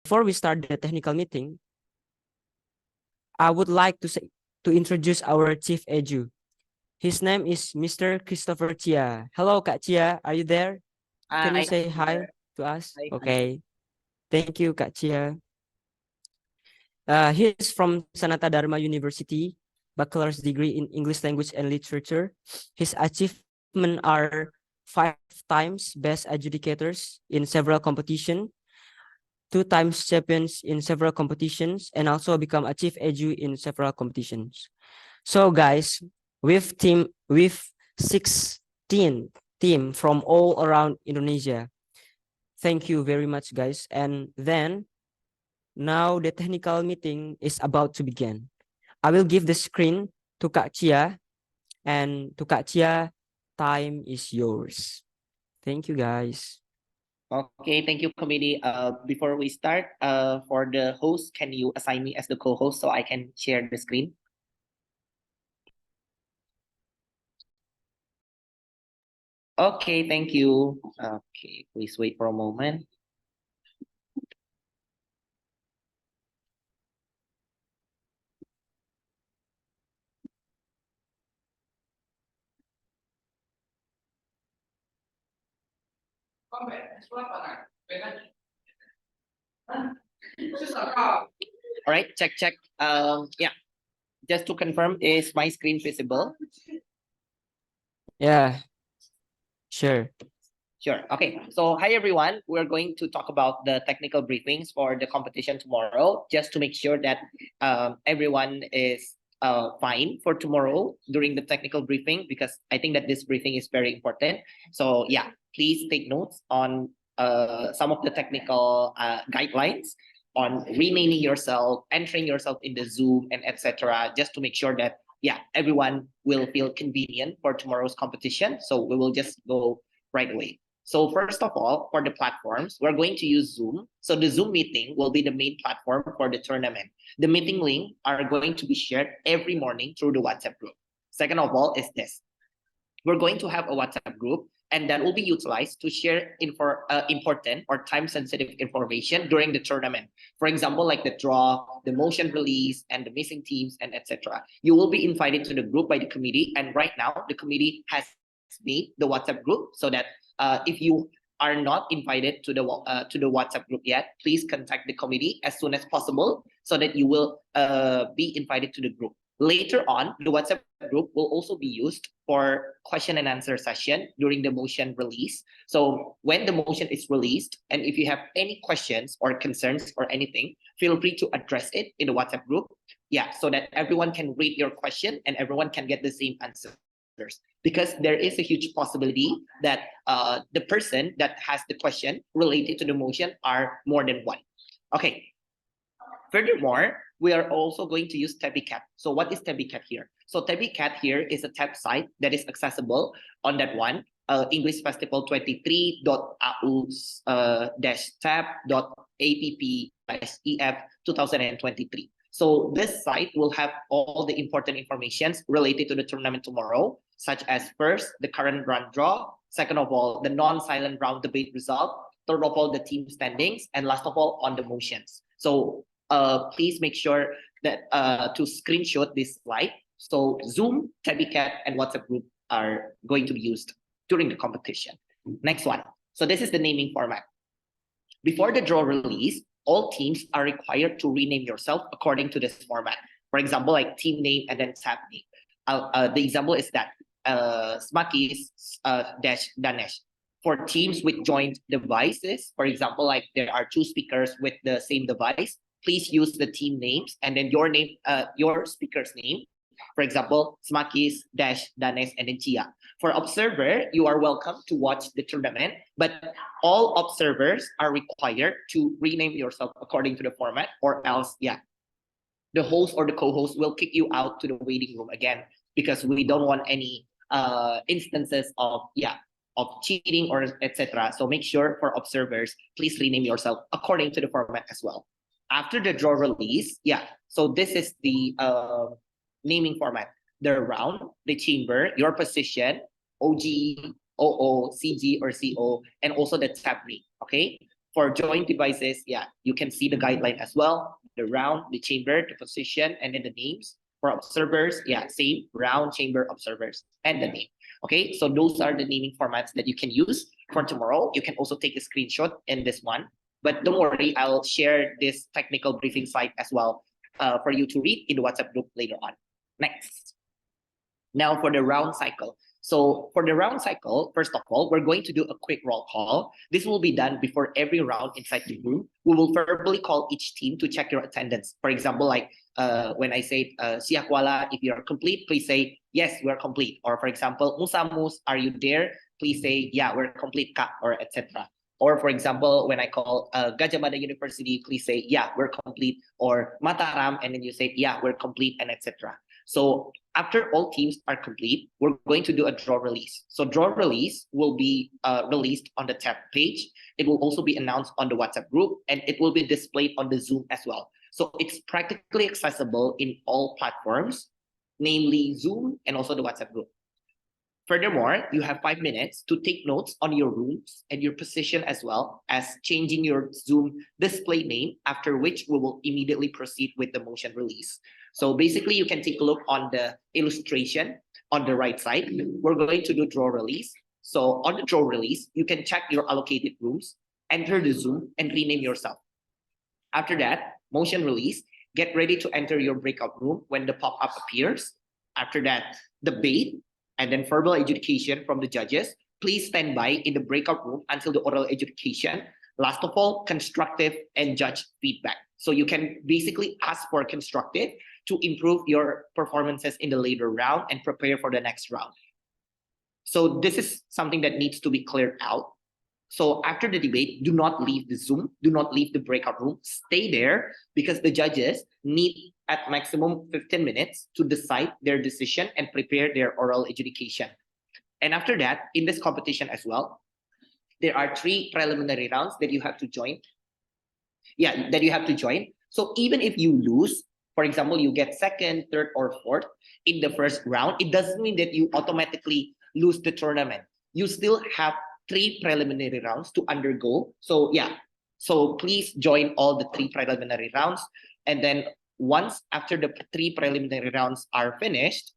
before we start the technical meeting, I would like to introduce our Chief Edu. His name is Mr. Christopher Chia. Hello, Kak Chia. Are you there? Can you say hi to us? Hi. Okay. Thank you, Kak Chia. He is from Sanata Dharma University, bachelor's degree in English language and literature. His achievements are 5 times best adjudicators in several competitions, 2 times champions in several competitions, and also become a chief edu in several competitions. So guys, we've 16 team from all around Indonesia. Thank you very much, guys. And then now the technical meeting is about to begin. I will give the screen to Kak Chia, and to Kak Chia, time is yours. Thank you, guys. Okay, thank you, committee. Before we start, for the host, can you assign me as the co-host so I can share the screen? Okay, thank you. Okay, please wait for a moment. All right, check. Yeah, just to confirm, is my screen visible? Yeah, sure. Sure. Okay. So, hi everyone. We're going to talk about the technical briefings for the competition tomorrow, just to make sure that everyone is fine for tomorrow during the technical briefing, because I think that this briefing is very important. So, yeah, please take notes on some of the technical guidelines on renaming yourself, entering yourself in the Zoom, and etc. Just to make sure that everyone will feel convenient for tomorrow's competition. So we will just go right away. So first of all, for the platforms, we're going to use Zoom. So the Zoom meeting will be the main platform for the tournament. The meeting link are going to be shared every morning through the WhatsApp group. Second of all is this. We're going to have a WhatsApp group, and that will be utilized to share important or time-sensitive information during the tournament. For example, like the draw, the motion release, and the missing teams, and etc. You will be invited to the group by the committee, and right now the committee has made the WhatsApp group so that if you are not invited to the WhatsApp group yet, please contact the committee as soon as possible so that you will be invited to the group. Later on, the WhatsApp group will also be used for question and answer session during the motion release. So when the motion is released, and if you have any questions or concerns or anything, feel free to address it in the WhatsApp group. Yeah, so that everyone can read your question and everyone can get the same answers. Because there is a huge possibility that the person that has the question related to the motion are more than one. Okay. Furthermore, we are also going to use TabiCat. So what is TabiCat here? So TabiCat here is a tab site that is accessible on that one, English Festival 23.au-tab.app/EF 2023. So this site will have all the important information related to the tournament tomorrow, such as first, the current round draw, second of all, the non-silent round debate result, third of all, the team standings, and last of all, on the motions. So please make sure that to screenshot this slide. So Zoom, TabiCat, and WhatsApp group are going to be used during the competition. Next one. So this is the naming format. Before the draw release, all teams are required to rename yourself according to this format. For example, like team name and then tab name. The example is that Smakis dash Danesh. For teams with joint devices, for example, like there are 2 speakers with the same device, please use the team names and then your name, your speaker's name. For example, Smakis dash Danes and then Chia. For observer, you are welcome to watch the tournament, but all observers are required to rename yourself according to the format, or else, the host or the co-host will kick you out to the waiting room again, because we don't want any instances of cheating or etc. So make sure for observers, please rename yourself according to the format as well. After the draw release, so this is the naming format: the round, the chamber, your position, OG, OO, CG, or CO, and also the tab name. Okay. For joint devices, yeah, you can see the guideline as well, the round, the chamber, the position, and then the names. For observers, yeah, same, round, chamber, observers, and the name. Okay, so those are the naming formats that you can use for tomorrow. You can also take a screenshot in this one, but don't worry, I'll share this technical briefing slide as well for you to read in the WhatsApp group later on. Next. Now for the round cycle. So for the round cycle, first of all, we're going to do a quick roll call. This will be done before every round inside the room. We will verbally call each team to check your attendance. For example, like when I say Siakwala, if you're complete, please say, yes, we're complete. Or for example, Musamus, are you there? Please say, yeah, we're complete, Kak, or etc. Or for example, when I call Gajah Mada University, please say, yeah, we're complete. Or Mataram, and then you say, yeah, we're complete, and etc. So after all teams are complete, we're going to do a draw release. So draw release will be released on the tab page. It will also be announced on the WhatsApp group, and it will be displayed on the Zoom as well. So it's practically accessible in all platforms, namely Zoom and also the WhatsApp group. Furthermore, you have 5 minutes to take notes on your rooms and your position as well as changing your Zoom display name, after which we will immediately proceed with the motion release. So basically, you can take a look on the illustration on the right side. We're going to do draw release. So on the draw release, you can check your allocated rooms, enter the Zoom, and rename yourself. After that, motion release, get ready to enter your breakout room when the pop-up appears. After that, debate, and then verbal adjudication from the judges. Please stand by in the breakout room until the oral adjudication. Last of all, constructive and judge feedback. So you can basically ask for constructive to improve your performances in the later round and prepare for the next round. So this is something that needs to be cleared out. So after the debate, do not leave the Zoom, do not leave the breakout room, stay there because the judges need at maximum 15 minutes to decide their decision and prepare their oral adjudication. And after that, in this competition as well, there are 3 preliminary rounds that you have to join. Yeah, that you have to join. So even if you lose, for example, you get second, third, or fourth in the first round, it doesn't mean that you automatically lose the tournament. You still have 3 preliminary rounds to undergo. So yeah, so please join all the 3 preliminary rounds. And then once after the 3 preliminary rounds are finished,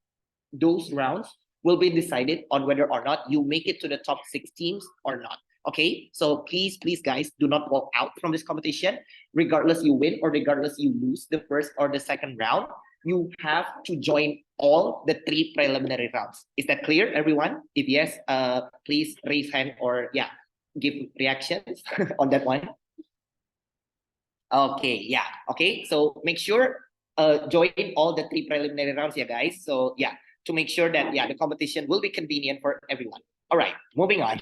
those rounds will be decided on whether or not you make it to the top 6 teams or not. Okay, so please guys, do not walk out from this competition. Regardless you win or regardless you lose the first or the second round, you have to join all the 3 preliminary rounds. Is that clear, everyone? If yes, please raise hand or yeah, give reactions on that one. Okay, yeah, okay. So make sure join all the 3 preliminary rounds, yeah, guys. So yeah, to make sure that yeah, the competition will be convenient for everyone. All right, moving on.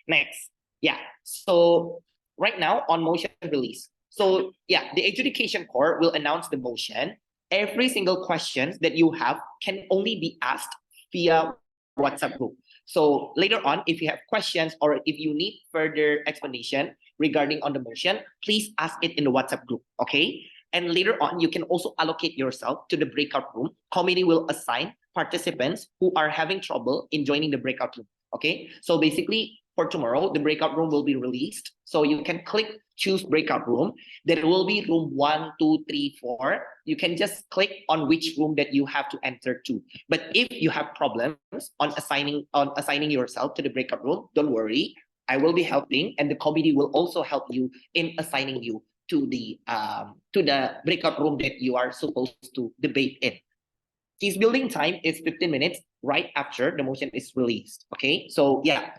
Next, yeah. So right now on motion release. So yeah, the adjudication core will announce the motion. Every single question that you have can only be asked via WhatsApp group. So later on, if you have questions or if you need further explanation regarding on the motion, please ask it in the WhatsApp group, okay? And later on, you can also allocate yourself to the breakout room. Committee will assign participants who are having trouble in joining the breakout room, okay? So basically, for tomorrow, the breakout room will be released. So you can click choose breakout room. There will be room 1, 2, 3, 4. You can just click on which room that you have to enter to. But if you have problems on assigning yourself to the breakout room, don't worry. I will be helping, and the committee will also help you in assigning you to the breakout room that you are supposed to debate in. Case building time is 15 minutes right after the motion is released. Okay, so yeah.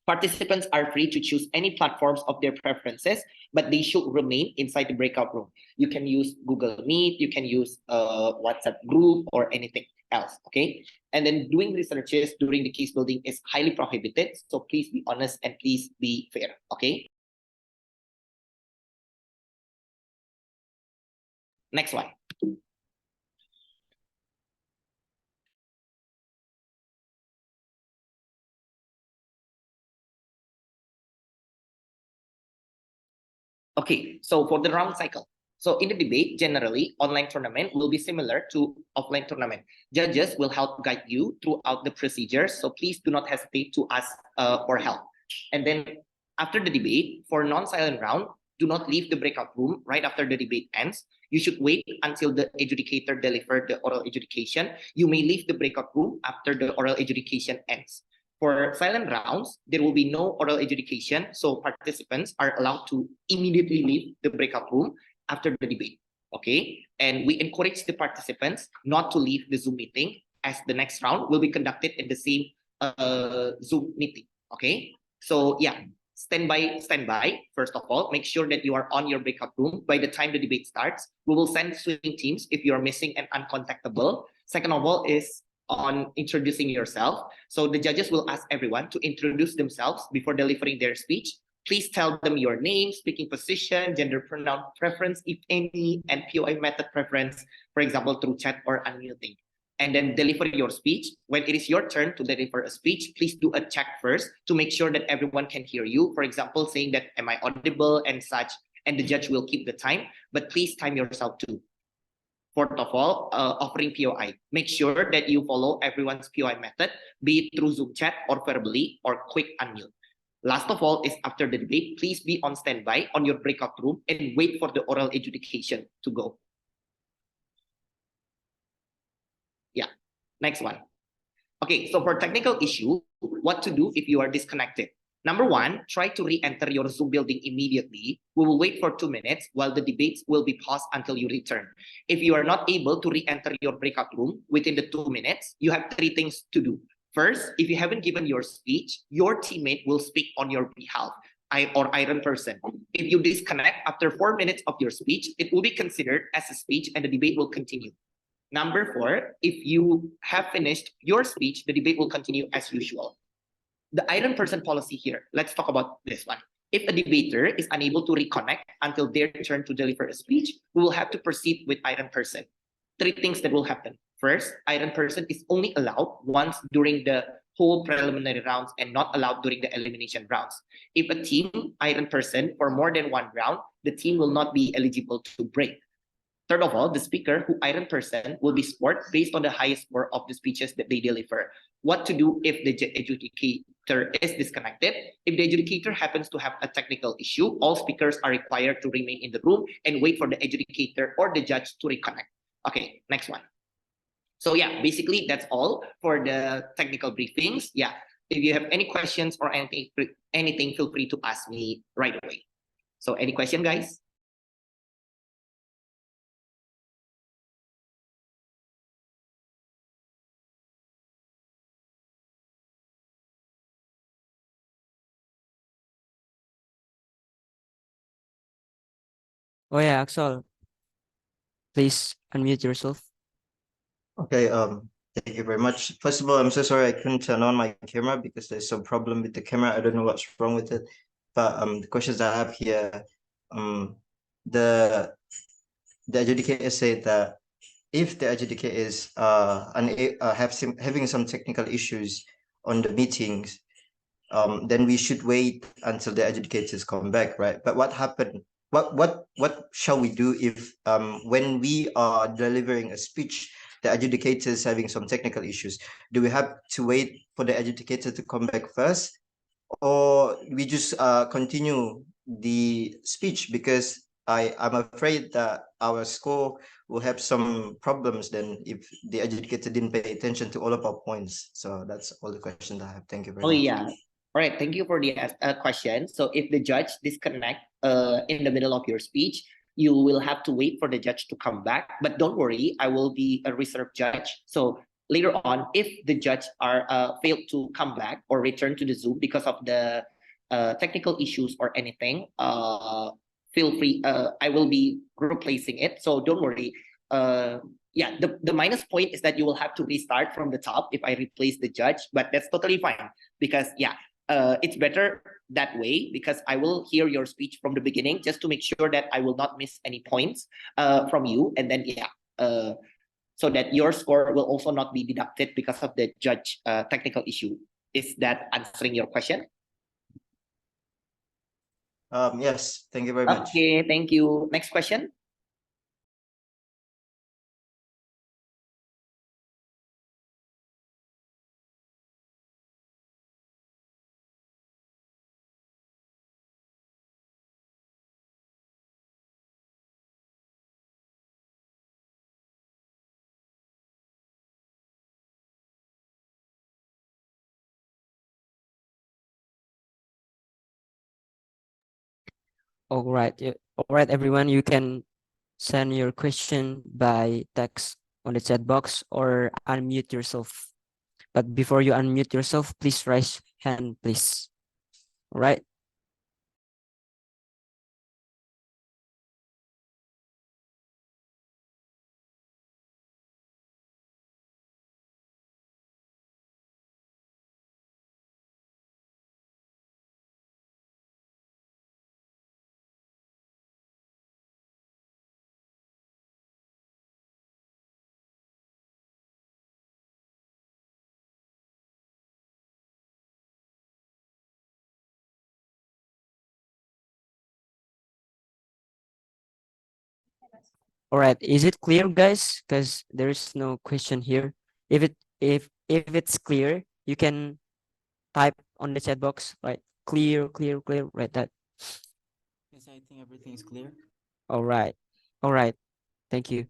Participants are free to choose any platforms of their preferences, but they should remain inside the breakout room. You can use Google Meet, you can use WhatsApp group or anything else, okay? And then doing researches during the case building is highly prohibited, so please be honest and please be fair, okay? Next one. Okay, so for the round cycle. So in the debate, generally, online tournament will be similar to offline tournament. Judges will help guide you throughout the procedures, so please do not hesitate to ask for help. And then After the debate, for non-silent round, do not leave the breakout room right after the debate ends. You should wait until the adjudicator delivered the oral adjudication. You may leave the breakout room after the oral adjudication ends. For silent rounds, there will be no oral adjudication, so participants are allowed to immediately leave the breakout room after the debate. Okay, and we encourage the participants not to leave the Zoom meeting, as the next round will be conducted in the same Zoom meeting. Okay, so yeah, stand by. First of all, make sure that you are on your breakout room by the time the debate starts. We will send swing teams if you are missing and uncontactable. Second of all is on introducing yourself. So the judges will ask everyone to introduce themselves before delivering their speech. Please tell them your name, speaking position, gender pronoun preference, if any, and POI method preference, for example, through chat or unmuting. And then deliver your speech. When it is your turn to deliver a speech, please do a check first to make sure that everyone can hear you. For example, saying that, am I audible and such, and the judge will keep the time, but please time yourself too. Fourth of all, offering POI. Make sure that you follow everyone's POI method, be it through Zoom chat or verbally or quick unmute. Last of all is after the debate, please be on standby on your breakout room and wait for the oral adjudication to go. Yeah, next one. Okay, so for technical issue, what to do if you are disconnected? Number one, try to re-enter your Zoom building immediately. We will wait for 2 minutes while the debates will be paused until you return. If you are not able to re-enter your breakout room within the 2 minutes, you have 3 things to do. First, if you haven't given your speech, your teammate will speak on your behalf, or iron person. If you disconnect after 4 minutes of your speech, it will be considered as a speech and the debate will continue. Number 4, if you have finished your speech, the debate will continue as usual. The iron person policy here, let's talk about this one. If a debater is unable to reconnect until their turn to deliver a speech, we will have to proceed with iron person. 3 things that will happen. First, iron person is only allowed once during the whole preliminary rounds and not allowed during the elimination rounds. If a team iron person for more than 1 round, the team will not be eligible to break. Third of all, the speaker who iron person will be scored based on the highest score of the speeches that they deliver. What to do if the adjudicator is disconnected? If the adjudicator happens to have a technical issue, all speakers are required to remain in the room and wait for the adjudicator or the judge to reconnect. Okay, next one. So yeah, basically that's all for the technical briefings. Yeah, if you have any questions or anything, feel free to ask me right away. So any question, guys? Oh yeah, Axel, please unmute yourself. Okay, thank you very much. First of all, I'm so sorry I couldn't turn on my camera because there's some problem with the camera. I don't know what's wrong with it. But the questions I have here, the adjudicator said that if the adjudicator is having some technical issues on the meetings, then we should wait until the adjudicators come back, right? But what happened? What shall we do if when we are delivering a speech, the adjudicator is having some technical issues? Do we have to wait for the adjudicator to come back first, or we just continue the speech? Because I'm afraid that our score will have some problems then if the adjudicator didn't pay attention to all of our points. So that's all the questions I have. Thank you very Oh much. yeah. All right. Thank you for the question. So if the judge disconnect in the middle of your speech, you will have to wait for the judge to come back. But don't worry, I will be a reserve judge. So later on, if the judge are failed to come back or return to the Zoom because of the technical issues or anything, feel free. I will be replacing it. So don't worry. Yeah, the minus point is that you will have to restart from the top if I replace the judge, but that's totally fine because yeah, it's better that way because I will hear your speech from the beginning just to make sure that I will not miss any points from you, and then yeah, so that your score will also not be deducted because of the judge technical issue. Is that answering your question? Yes, thank you very much. Okay, thank you. Next question. All right. All right, everyone. You can send your question by text on the chat box or unmute yourself. But before you unmute yourself, please raise hand, please. All right. All right. Is it clear, guys? Because there is no question here. If it's clear, you can type on the chat box, right? Clear, clear, clear, right? That. Yes, I think everything is clear. All right. All right. Thank you.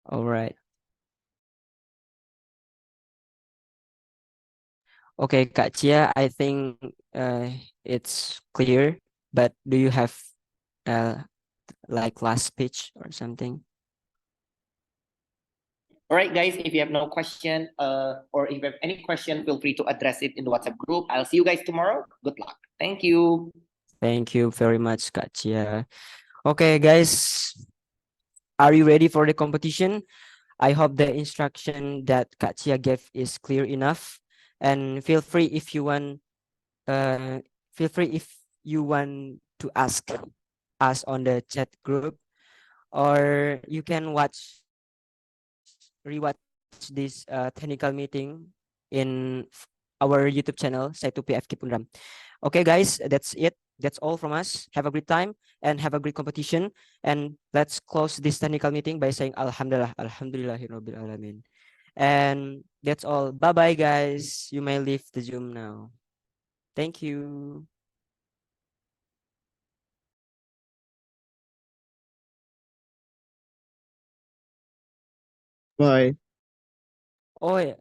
All right. Okay, Kak Chia, I think it's clear, but do you have uh like last speech or something? All right, guys, if you have no question, or if you have any question, feel free to address it in the WhatsApp group. I'll see you guys tomorrow. Good luck. Thank you. Thank you very much, Kak Chia. Okay, guys, are you ready for the competition? I hope the instruction that Kak Chia gave is clear enough. And uh, feel free if you want to ask us on the chat group, or you can rewatch this technical meeting in our YouTube channel, Saitu PFK Punram. Okay, guys, that's it. That's all from us. Have a great time and have a great competition. And let's close this technical meeting by saying Alhamdulillah, Alhamdulillahirabbil alamin. And that's all. Bye bye, guys. You may leave the Zoom now. Thank you. Bye. Oh, yeah.